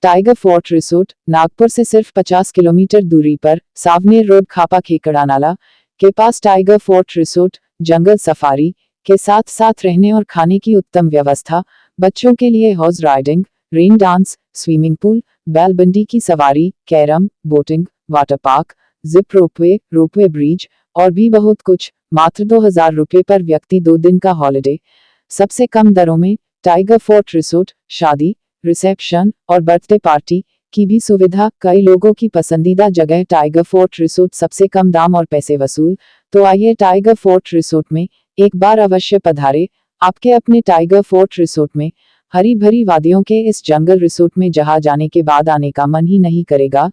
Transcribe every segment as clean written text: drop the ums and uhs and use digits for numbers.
Tiger fort resort Nagpur से सिर्फ 50 kilometre दूरी पर सावनेर रोड खापा खेकड़ा नाला के पास टाइगर फोर्ट रिसोर्ट जंगल सफारी के साथ साथ रहने और खाने की उत्तम व्यवस्था, बच्चों के लिए horse riding, rain dance, swimming pool, बैलबंडी की सवारी, carrom, boating, water park, zip ropeway bridge और भी बहुत कुछ। मात्र 2000 रुपये पर व्यक्ति 2 दिन का हॉलिडे। सबसे कम दरों में टाइगर फोर्ट रिसोर्ट, शादी, रिसेप्शन और बर्थडे पार्टी की भी सुविधा। कई लोगों की पसंदीदा जगह टाइगर फोर्ट रिसोर्ट, सबसे कम दाम और पैसे वसूल। तो आइए टाइगर फोर्ट रिसोर्ट में एक बार अवश्य पधारे। आपके अपने टाइगर फोर्ट रिसोर्ट में हरी भरी वादियों के इस जंगल रिसोर्ट में जहां जाने के बाद आने का मन ही नहीं करेगा।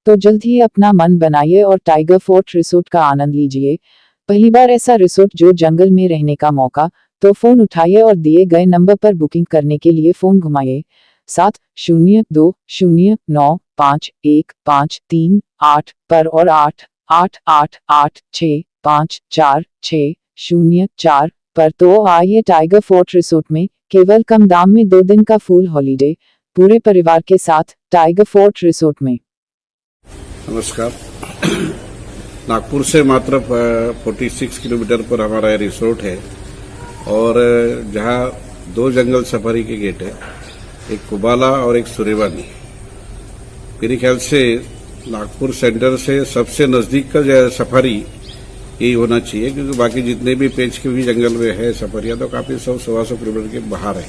तो जल्द ही अपना मन बनाइए और टाइगर फोर्ट रिसोर्ट का आनंद लीजिए। पहली बार ऐसा रिसोर्ट जो जंगल में रहने का मौका, तो फोन उठाइए और दिए गए नंबर पर बुकिंग करने के लिए फोन घुमाइए 7020951538 पर और 8888654604 पर। तो आइए टाइगर फोर्ट रिसोर्ट में केवल कम दाम में 2 दिन का फुल हॉलिडे पूरे परिवार के साथ टाइगर फोर्ट रिसोर्ट में। नमस्कार। नागपुर से मात्र 46 किलोमीटर पर हमारा रिसोर्ट है और जहां 2 जंगल सफारी के गेट है, एक कुबाला और एक सुरेवानी। मेरे ख्याल से नागपुर सेंटर से सबसे नजदीक का जो सफारी यही होना चाहिए, क्योंकि बाकी जितने भी पेंच के भी जंगल में है सफारियां तो काफी 100-125 किलोमीटर के बाहर है।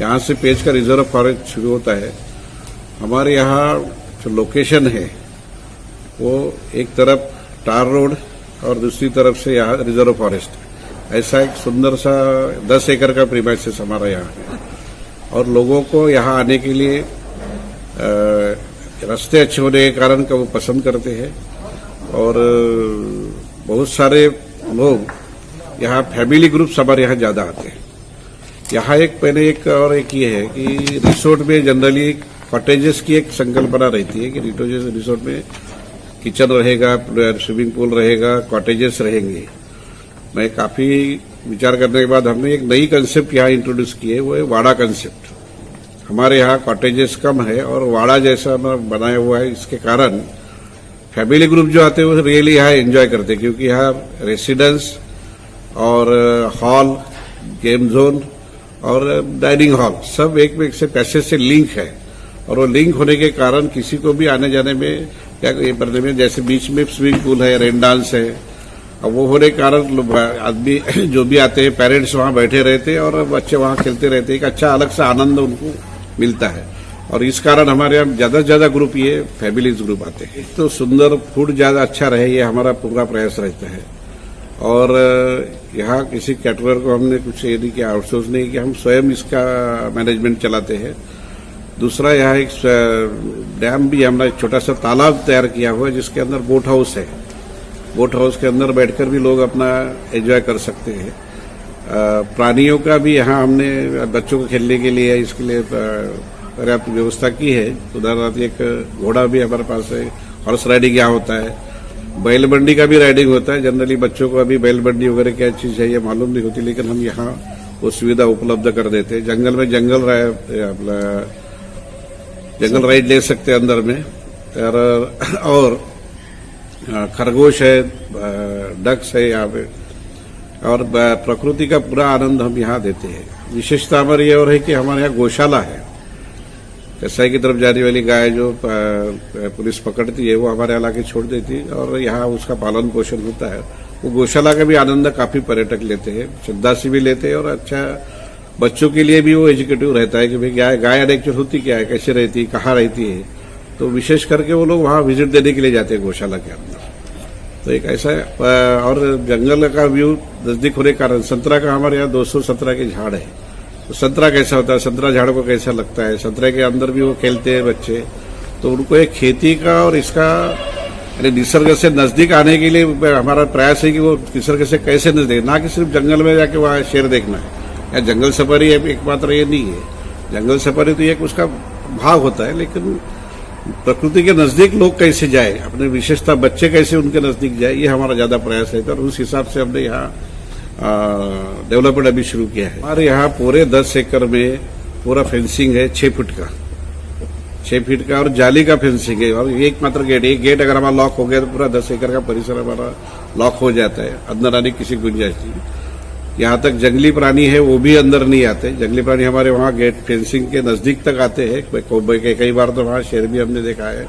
यहाँ से पेंच का रिजर्व फॉरेस्ट शुरू होता है। हमारे यहाँ जो लोकेशन है वो एक तरफ टार रोड और दूसरी तरफ से यहाँ रिजर्व फॉरेस्ट। ऐसा एक सुंदर सा 10 एकड़ का प्रीमाइसेस हमारा यहाँ है और लोगों को यहाँ आने के लिए रास्ते अच्छे होने के कारण का वो पसंद करते हैं और बहुत सारे लोग यहाँ फैमिली ग्रुप्स हमारे यहाँ ज्यादा आते हैं। यहाँ एक पहले एक ये है कि रिसोर्ट में जनरली कॉटेजेस की एक संकल्पना रहती है कि रिसोर्ट में किचन रहेगा, स्विमिंग पूल रहेगा, कॉटेजेस रहेंगे। मैं काफी विचार करने के बाद हमने एक नई कंसेप्ट यहाँ इंट्रोड्यूस की है, वो है वाड़ा कंसेप्ट। हमारे यहाँ कॉटेजेस कम है और वाड़ा जैसा बनाया हुआ है। इसके कारण फैमिली ग्रुप जो आते हैं वो रियली यहाँ एंजॉय करते हैं, क्योंकि यहाँ रेसिडेंस और हॉल, गेम जोन और डाइनिंग हॉल सब एक में से पैसे से लिंक है और वो लिंक होने के कारण किसी को भी आने जाने में या ये करने में, जैसे बीच में स्विमिंग पूल है, रेन डांस है, अब वो होने के कारण आदमी जो भी आते हैं पेरेंट्स वहां बैठे रहते हैं और बच्चे वहां खेलते रहते हैं। एक अच्छा अलग सा आनंद उनको मिलता है और इस कारण हमारे यहाँ ज्यादा से ज्यादा ग्रुप ये फैमिलीज ग्रुप आते हैं। तो सुंदर फूड ज्यादा अच्छा रहे, ये हमारा पूरा प्रयास रहता है और यहाँ किसी कैटरर को हमने कुछ ये नहीं किया, आउटसोर्स नहीं किया, हम स्वयं इसका मैनेजमेंट चलाते हैं। दूसरा यहाँ एक डैम भी, हमने एक छोटा सा तालाब तैयार किया हुआ है जिसके अंदर बोट हाउस है। बोट हाउस के अंदर बैठकर भी लोग अपना एंजॉय कर सकते हैं। प्राणियों का भी यहाँ हमने बच्चों को खेलने के लिए इसके लिए पर्याप्त व्यवस्था की है। उदाहरणार्थ एक घोड़ा भी हमारे पास है, हॉर्स राइडिंग यहाँ होता है, बैलबंडी का भी राइडिंग होता है। जनरली बच्चों को अभी बैलबंडी वगैरह क्या चीज है ये मालूम नहीं होती, लेकिन हम यहाँ वो सुविधा उपलब्ध कर देते हैं। जंगल में जंगल राइड ले सकते हैं अंदर में और खरगोश है, डक्स है यहाँ पे और प्रकृति का पूरा आनंद हम यहाँ देते हैं। विशेषता हमारी ये और है कि हमारे यहाँ गौशाला है। कसाई की तरफ जाने वाली गाय जो पुलिस पकड़ती है वो हमारे यहाँ लाके छोड़ देती है और यहाँ उसका पालन पोषण होता है। वो गौशाला का भी आनंद काफी पर्यटक लेते हैं, श्रद्धा से भी लेते हैं और अच्छा बच्चों के लिए भी वो एजुकेटिव रहता है कि भाई गाय नेचर होती क्या है, कैसे रहती है, कहाँ रहती है। तो विशेष करके वो लोग वहां विजिट देने के लिए जाते हैं गौशाला के अंदर। तो एक ऐसा और जंगल का व्यू नजदीक होने के कारण संतरा का हमारे यहाँ 217 के झाड़ है। तो संतरा कैसा होता है, संतरा झाड़ को कैसा लगता है, संतरे के अंदर भी वो खेलते हैं बच्चे। तो उनको एक खेती का और इसका निसर्ग से नजदीक आने के लिए हमारा प्रयास है कि वो निसर्ग से कैसे नजदीक, ना कि सिर्फ जंगल में जाके वहां शेर देखना है या जंगल सफारी एकमात्र ये नहीं है। जंगल सफारी तो एक उसका भाग होता है, लेकिन प्रकृति के नजदीक लोग कैसे जाए, अपने विशेषता बच्चे कैसे उनके नजदीक जाए, ये हमारा ज्यादा प्रयास है और उस हिसाब से हमने यहाँ डेवलपमेंट अभी शुरू किया है। हमारे यहाँ पूरे 10 एकड़ में पूरा फेंसिंग है 6 फुट का 6 फीट का और जाली का फेंसिंग है और एक मात्र गेट, एक गेट अगर हमारा लॉक हो गया तो पूरा 10 एकड़ का परिसर हमारा लॉक हो जाता है, अंदर आने की किसी गुंजाइश नहीं। यहाँ तक जंगली प्राणी है वो भी अंदर नहीं आते। जंगली प्राणी हमारे वहाँ गेट फेंसिंग के नजदीक तक आते हैं। कई बार तो वहाँ शेर भी हमने देखा है,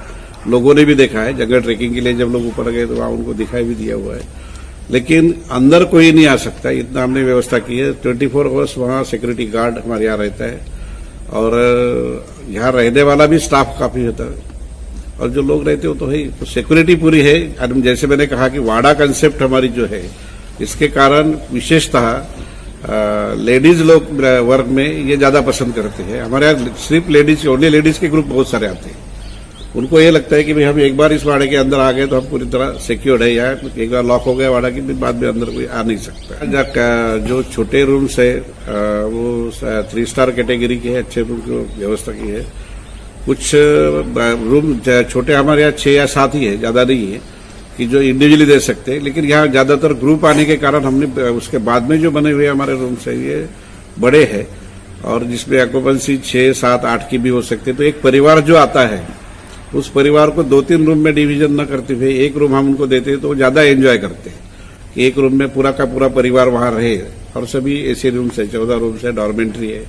लोगों ने भी देखा है। जंगल ट्रेकिंग के लिए जब लोग ऊपर गए तो वहाँ उनको दिखाई भी दिया हुआ है, लेकिन अंदर कोई नहीं आ सकता, इतना हमने व्यवस्था की है। 24 आवर्स वहाँ सिक्योरिटी गार्ड हमारे यहाँ रहता है और यहाँ रहने वाला भी स्टाफ काफी होता है और जो लोग रहते हो तो है, तो सिक्योरिटी पूरी है। जैसे मैंने कहा कि वाड़ा कंसेप्ट हमारी जो है, इसके कारण विशेषतः लेडीज लोग वर्ग में ये ज्यादा पसंद करते हैं। हमारे यहाँ सिर्फ लेडीज, ओनली लेडीज के ग्रुप बहुत सारे आते हैं। उनको ये लगता है कि भाई हम एक बार इस वाड़े के अंदर आ गए तो हम पूरी तरह सिक्योर्ड है, या एक बार लॉक हो गया वाड़ा की भी बाद में अंदर कोई आ नहीं सकता। जो छोटे रूम्स है वो 3 स्टार कैटेगरी के है, अच्छे रूम की व्यवस्था की है। कुछ रूम छोटे हमारे यहाँ 6 या 7 ही है, ज्यादा नहीं है कि जो इंडिविजुअली दे सकते हैं, लेकिन यहाँ ज्यादातर ग्रुप आने के कारण हमने उसके बाद में जो बने हुए हमारे रूम्स है ये बड़े हैं और जिसमें ऑक्यूपेंसी 6, 7, 8 की भी हो सकती है। तो एक परिवार जो आता है उस परिवार को 2-3 रूम में डिवीजन न करते हुए एक रूम हम उनको देते हैं तो वो ज्यादा एंजॉय करते हैं कि एक रूम में पूरा का पूरा परिवार वहां रहे। और सभी एसी रूम्स है, 14 रूम्स है, डॉर्मेंट्री है।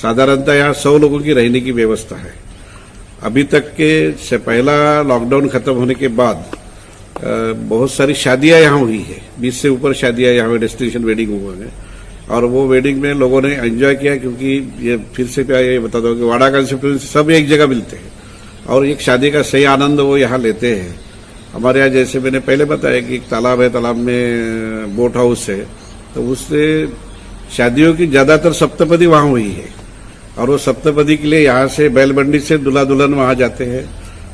साधारणतः यहाँ 100 लोगों की रहने की व्यवस्था है। अभी तक के से पहला लॉकडाउन खत्म होने के बाद बहुत सारी शादियां यहाँ हुई है, 20 से ऊपर शादियां यहाँ डेस्टिनेशन वेडिंग हुआ है और वो वेडिंग में लोगों ने एंजॉय किया, क्योंकि ये फिर से ये बता दो कि वाड़ा कंसेप्ट सब एक जगह मिलते हैं और एक शादी का सही आनंद वो यहाँ लेते हैं। हमारे यहाँ जैसे मैंने पहले बताया कि एक तालाब है, तालाब में बोट हाउस है, तो उससे शादियों की ज्यादातर सप्तपदी वहां हुई है और वो सप्तपदी के लिए यहाँ से बैलबंडी से दूल्हा दुल्हन वहां जाते हैं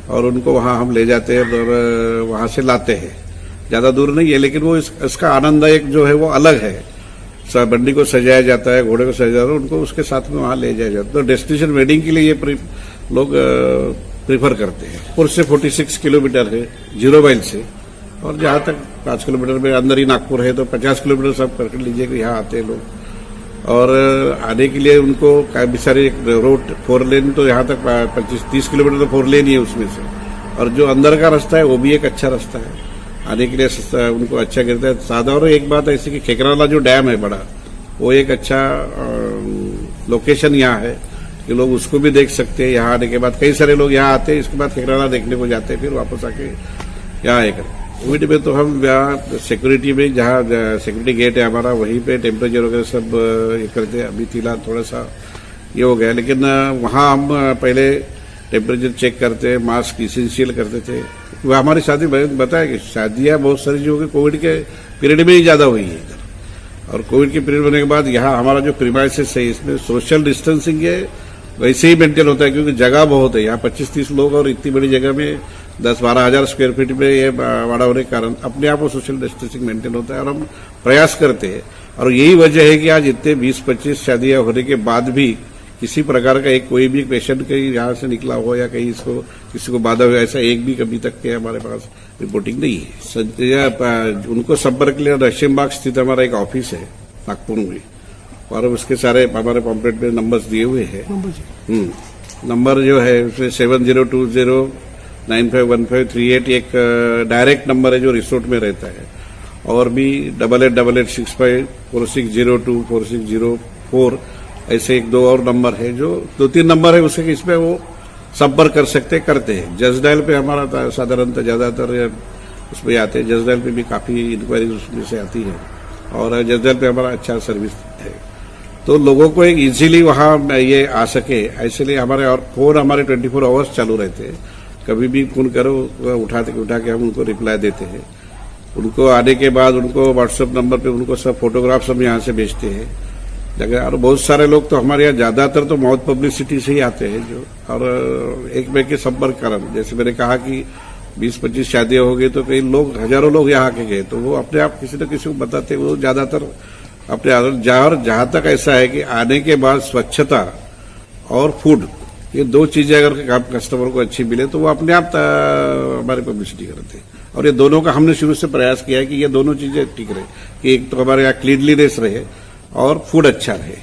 और उनको वहां हम ले जाते हैं और वहां से लाते हैं। ज्यादा दूर नहीं है, लेकिन वो इसका आनंद एक जो है वो अलग है। बंडी को सजाया जाता है, घोड़े को सजाया जाता है, उनको उसके साथ में वहां ले जाया जाता है। तो डेस्टिनेशन वेडिंग के लिए ये लोग प्रीफर करते हैं। पुर से 46 किलोमीटर है 0 माइल से, और जहां तक 5 किलोमीटर में अंदर ही नागपुर है तो 50 किलोमीटर सब कर लीजिए कि यहाँ आते हैं लोग। और आने के लिए उनको काफी सारे रोड 4 लेन, तो यहाँ तक 25-30 किलोमीटर तो 4 लेन ही है उसमें से, और जो अंदर का रास्ता है वो भी एक अच्छा रास्ता है, आने के लिए उनको अच्छा गिरता है सादा। और एक बात ऐसी कि खेकराला जो डैम है बड़ा, वो एक अच्छा लोकेशन यहाँ है कि लोग उसको भी देख सकते हैं। यहाँ आने के बाद कई सारे लोग यहाँ आते हैं, इसके बाद खेकराला देखने को जाते हैं, फिर वापस आके यहाँ आए कर। कोविड में तो हम यहाँ सिक्योरिटी में, जहाँ सिक्योरिटी गेट है हमारा, वहीं पे टेम्परेचर वगैरह सब ये करते हैं। अभी फिलहाल थोड़ा सा ये हो गया, लेकिन वहाँ हम पहले टेम्परेचर चेक करते हैं, मास्क इसेंशियल करते थे। वह हमारी शादी बताया कि शादियां बहुत सारी जो होगी कोविड के पीरियड में ही ज्यादा हुई है इधर, और कोविड के पीरियड होने के बाद यहाँ हमारा जो प्रीमाइसेस है इसमें सोशल डिस्टेंसिंग है वैसे ही मेंटेन होता है, क्योंकि जगह बहुत है यहाँ, 25-30 लोग और इतनी बड़ी जगह में 10-12 हजार स्क्वायर फीट में ये वाड़ा होने के कारण अपने आप वो सोशल डिस्टेंसिंग मेंटेन होता है और हम प्रयास करते हैं। और यही वजह है कि आज इतने 20-25 शादियां होने के बाद भी किसी प्रकार का एक कोई भी पेशेंट कहीं यहाँ से निकला हो या कहीं इसको किसी को बाधा हुआ, ऐसा एक भी कभी तक के हमारे पास रिपोर्टिंग नहीं है। उनको संपर्क के लिए पश्चिम बाग स्थित हमारा एक ऑफिस है नागपुर में, और उसके सारे हमारे पॉम्पलेट में नंबर्स दिए हुए हैं। नंबर जो है उसमें 7020951538 एक डायरेक्ट नंबर है जो रिसोर्ट में रहता है, और भी 88886546024604 ऐसे 1-2 और नंबर है, जो 2-3 नंबर है उसके इसमें वो संपर्क कर सकते करते हैं। जसडायल पे हमारा साधारणतः ज्यादातर उसमें आते हैं, जसडायल पे भी काफी इंक्वायरीज उसमें से आती है और जसडायल पे हमारा अच्छा सर्विस है, तो लोगों को एक इजीली वहां ये आ सके, इसलिए हमारे और फोन हमारे 24 आवर्स चालू रहते हैं। कभी भी फोन करो उठा के हम उनको रिप्लाई देते हैं। उनको आने के बाद उनको व्हाट्सएप नंबर पे उनको सब फोटोग्राफ्स हम यहाँ से भेजते हैं जगह। और बहुत सारे लोग तो हमारे यहाँ ज्यादातर तो माउथ पब्लिसिटी से ही आते हैं जो, और एक में के संपर्क कारण, जैसे मैंने कहा कि 20-25 शादियां हो गई तो कई लोग, हजारों लोग यहाँ आके गए, तो वो अपने आप किसी न किसी को बताते, वो ज्यादातर अपने जहां तक ऐसा है कि आने के बाद स्वच्छता और फूड, ये 2 चीजें अगर कस्टमर को अच्छी मिले तो वो अपने आप हमारी पब्लिसिटी करते हैं। और ये दोनों का हमने शुरू से प्रयास किया है कि ये दोनों चीजें ठीक रहे, कि एक तो हमारे यहाँ क्लीनलीनेस रहे और फूड अच्छा रहे।